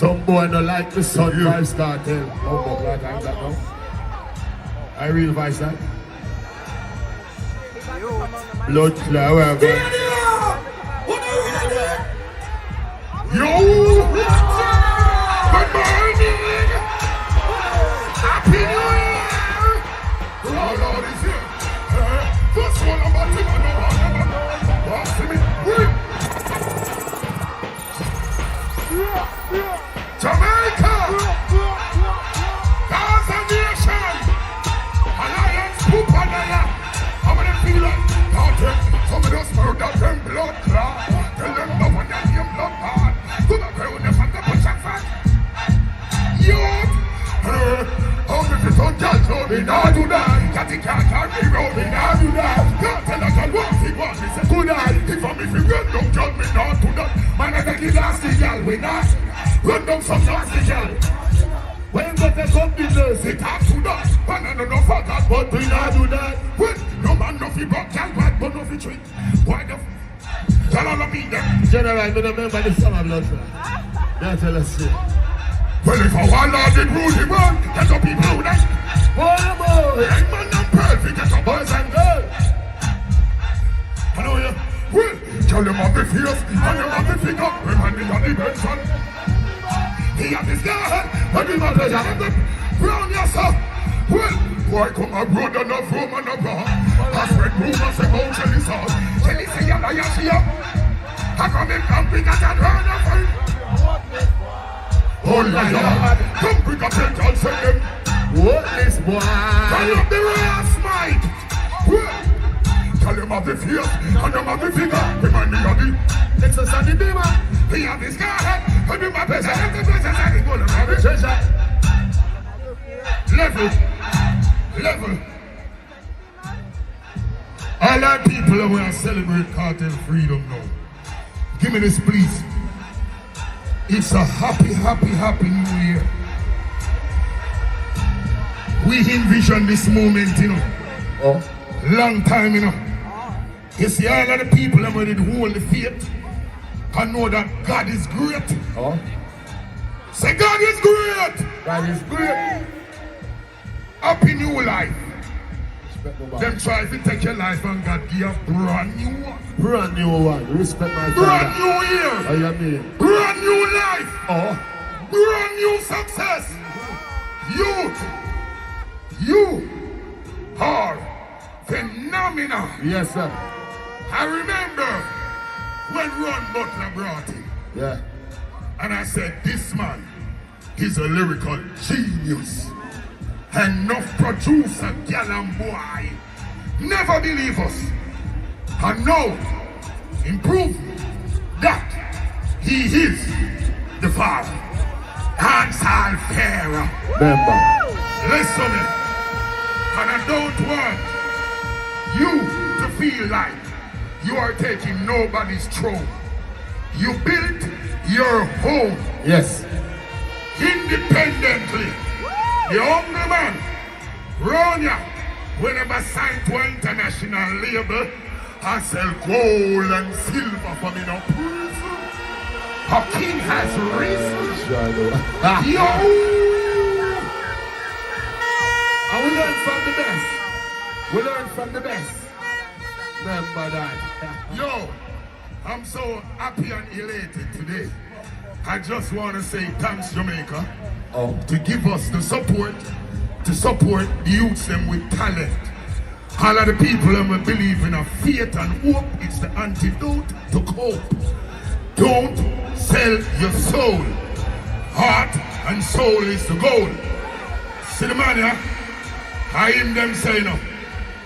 Some boy don't like the sun, Vybz Kartel. Oh, God, I'm that now. I real Vybz that. Blood clot, wherever. Yo! Good morning! Happy New Year! Oh, Lord is here. First one I'm about to see me. Jamaica! Gaza Nation! Alliance Pupanaya! How many feel like Cartel? Some of us murder them blood clot. Tell them no one that you blood bad. To the ground if I'm the push and fat. Youth! How if it's on girls, no, we not do that. Catty can't carry me round, we not do that. Can't tell a girl what he wants, he said good night. If I'm if you run down, girl, we not do that. Man, I take it last the girl, we not. Run down some nasty girl. When they take up business, it has to that. Man, I don't know for that, but we not do that. When no man no fi broke, girl, but no fi trick. Why the y'all all be them? General, I don't remember the summer blood. Yeah, tell us shit. Well, if a warlord did rule the world, there's a people who that. Boy, young man and perfect, get a boys and girls. I know you. Well, tell them of the fierce, and them of the figure. Remind me of the Benson. He have his girl, but he not pleasure of them. Brown yourself. Well, boy, come abroad and a room and a bar. I spread rumors about Jelly sauce. Jelly say you're a yashia. I come in and bring us and run a fight. Oh, yeah, come bring up your girl, say them. What this boy? Turn up the race, Mike. Well, tell them of the fierce, and them of the figure. Remind me of the Lexus and the Beamer. He have his car, and do my best. I have the best, and I go to the treasure. Level. I like people that want to celebrate cartel freedom now. Give me this, please. It's a happy New Year. We envision this moment, you know. Long time, you know. You see, all of the people that ready to hold the faith and know that God is great. Say, God is great. God is great. Happy new life. Them try to take your life and God give a brand new one. Brand new one. Respect my father. Brand new year. How you mean? Brand new life. Brand new success. You are phenomenal. Yes, sir. I remember when Ron Butler brought him. Yeah. And I said, this man is a lyrical genius. Enough producer, gal and boy, never believe us. And now, improve that he is the father. Hands are fair. Remember. Listen me. And I don't want you to feel like you are taking nobody's throne. You built your home. Yes. Independently. The hungry man, Ronya, whenever signed to an international label, I sell gold and silver for me now. A king has risen. Yo! And we learn from the best. We learn from the best. Remember that. Yo, I'm so happy and elated today. I just want to say thanks, Jamaica. To give us the support, to support the youths them with talent. All of the people them will believe in a faith and hope. It's the antidote to cope. Don't sell your soul. Heart and soul is the goal. See the man here? I hear them saying,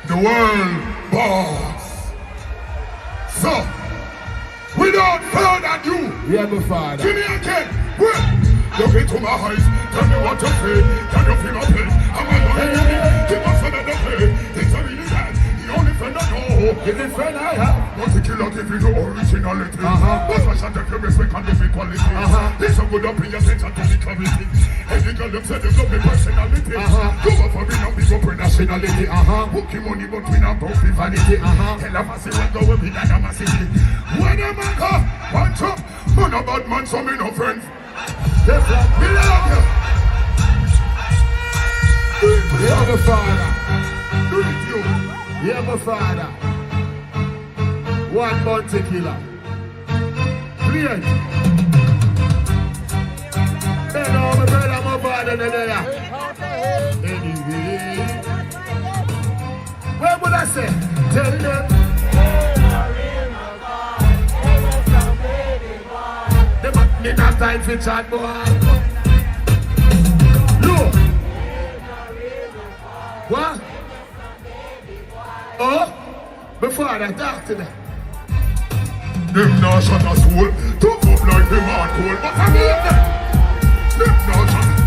the world boss. So, without further ado, yeah, my father. Give me a kick. Look into my eyes, tell me what to say. Can you feel my pain? Am I not hearing? Give us another play. Things are really bad. The only friend I know is the friend I have. Not the killer give you no originality. What's my shot if you respect and live equality? This a good up in your attention to the clarity. Every girl them say they love me personality. Go up for me now, big up for nationality. Bookie money but we not both the vanity. Tell us see what go with me that I'm a city. When a man go, one chop, man a bad man so me no friends. Step up, me love you. Do it for yeah, my father. Do it you. Yeah, my father. 1 month tequila. Brilliant. Hey, no, my brother, my father, there. Anyway. What would I say? Tell them. Me not time for chat, boy. Look. What? Oh? Before I talk to them. Them now shut us soul. Took up like them hard cold. But I mean them. Them now shut us.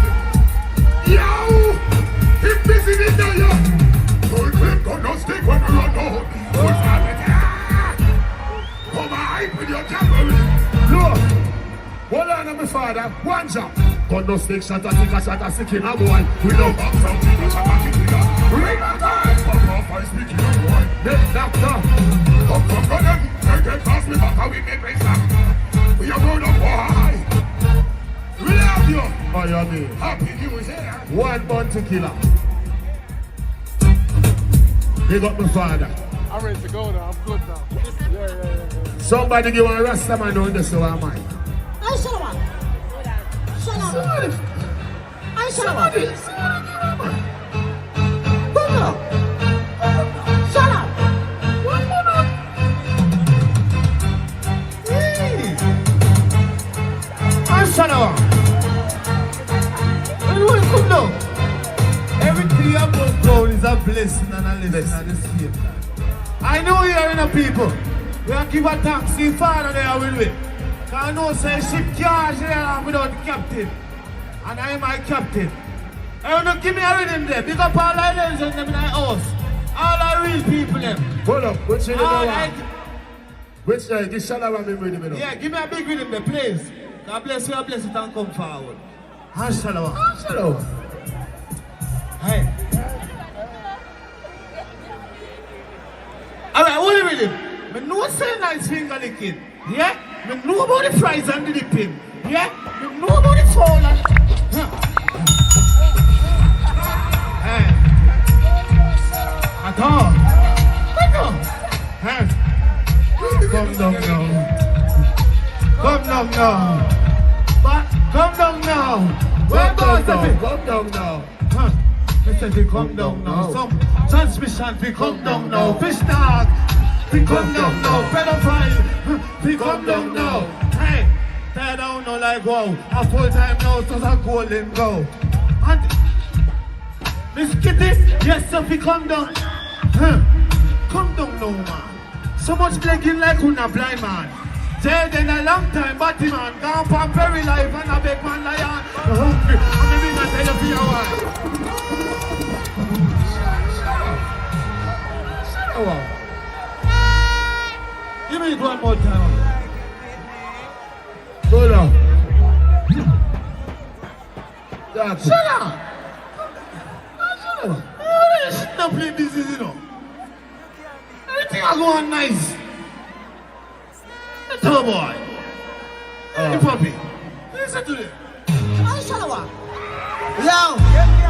Yo! Keep busy with the yo. Full clip gonna stick when we run out. Full family. Come on, with your camera. Look. Hold on, my father, one job. Gun no stick, shatta, stick in a boy. We don't box out, shatta, kick in a. Ring a time, pop off, I speak in a boy. Then doctor, come from them, they get past me back, how we make place up. We are going up high. We love you. Miami, happy New Year. 1 month tequila. Big up my father. I'm ready to go now, I'm good now. Yeah. Somebody give a Rasta man on this, so am I. I shut up. Shut up. I shut up. Come on. Shut up. I shut up. Come down. Everything above ground is a blessing and a lesson at the same time. I know you're in a people. We are give a thanks to the Father there with me. I know say ship can't sail without the captain. And I am my captain. I want to give me a rhythm there. Big up all our legends in them in our house. All our real people them. Hold up, which rhythm all you want? Which this shallow me rhythm you know? Yeah, give me a big rhythm there, please. God bless you, I bless it and come forward. Shalom. Shallow. Hey. Alright, what are you with him? No say nice finger licking. Yeah? You know about the fries and the dipping. Yeah? You know about the fall and... Hey. At all. Hey. Come down now. Come down now. But come down now. Where goes it? Come down now. Huh. Listen, we come down now. Some transmission, we come down now. Fish dog. We come down now, pedophile. We come down now. Hey, tear down now like wow. A full time now, so a golden go. And Miss Kitty, yes, so we come down. Come down now, man. So much begging like una blind man. Dead in a long time, batty man. Gone from very life and a big man lion. Hungry, and maybe not tell you for your wife. Shut up. Give me it one more time. Hold on. Shut up! Shut up! Oh, shut up, play this, you know. Everything I go on nice. That's all, boy. Hey, puppy. Listen to this. I shut up. Yo!